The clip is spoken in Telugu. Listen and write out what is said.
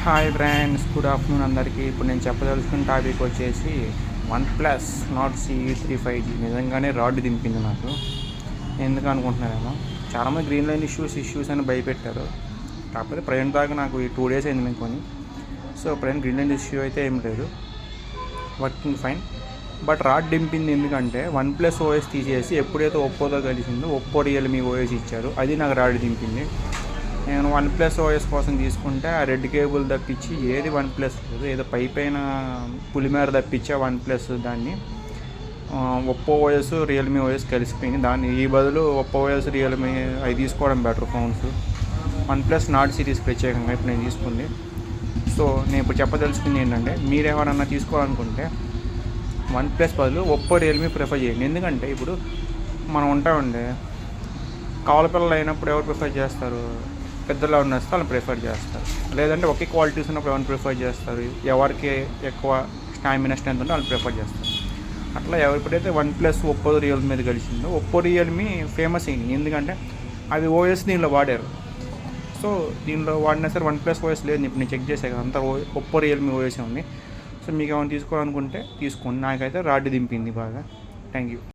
హాయ్ ఫ్రెండ్స్, గుడ్ ఆఫ్టర్నూన్ అందరికీ. ఇప్పుడు నేను చెప్పదలుచుకున్న టాపిక్ వచ్చేసి OnePlus Nord CE3 5G నిజంగానే రాడ్ దింపింది నాకు. ఎందుకు అనుకుంటున్నారేమో, చాలామంది గ్రీన్ లైన్ ఇష్యూస్ అని భయపెట్టారు. కాకపోతే ప్రజెంట్ దాకా నాకు ఈ 2 days అయింది నేను కొని. So present green line issue అయితే ఏం లేదు, వర్కింగ్ ఫైన్. బట్ రాడ్ దింపింది ఎందుకంటే OnePlus OS తీసేసి ఎప్పుడైతే ఒప్పోతో కలిసిందో ఒప్పో రియల్మీ OS ఇచ్చారు, అది నాకు రాడ్ దింపింది. నేను OnePlus OS కోసం తీసుకుంటే ఆ రెడ్ కేబుల్ తప్పించి ఏది OnePlus లేదు. ఏదో పైన పులిమేర తప్పించే OnePlus దాన్ని ఒప్పో OS రియల్మీ OS కలిసిపోయింది. దాన్ని ఈ బదులు ఒప్పో OS రియల్మీ అవి తీసుకోవడం better phones. OnePlus Nord series ప్రత్యేకంగా ఇప్పుడు నేను తీసుకుంది. సో నేను ఇప్పుడు చెప్పదలుచుకుంది ఏంటంటే, మీరు ఎవరన్నా తీసుకోవాలనుకుంటే OnePlus బదులు ఒప్పో రియల్మీ ప్రిఫర్ చేయండి. ఎందుకంటే ఇప్పుడు మనం ఉంటామండి, కవల పిల్లలు అయినప్పుడు ఎవరు ప్రిఫర్ చేస్తారు? పెద్దలో ఉన్న వాళ్ళు ప్రిఫర్ చేస్తారు. లేదంటే ఒకే క్వాలిటీస్ ఉన్నప్పుడు ఎవరిని ప్రిఫర్ చేస్తారు? ఎవరికి ఎక్కువ స్టామినా స్ట్రెంత్ ఉంటే వాళ్ళు ప్రిఫర్ చేస్తారు. అట్లా ఎప్పుడైతే OnePlus ఒప్పో రియల్మీ మీద కలిసిందో ఒప్పో రియల్మీ ఫేమస్ అయింది. ఎందుకంటే అవి ఓఎస్ దీనిలో వాడారు. సో దీనిలో వాడినా సరే OnePlus OS లేదు. ఇప్పుడు నేను చెక్ చేసే కదా, అంతా ఒప్పో రియల్మీ ఓఎస్ ఉంది. సో మీకు ఏమైనా తీసుకోవాలనుకుంటే తీసుకోండి. నాకైతే రాడ్ దింపింది బాగా. Thank you.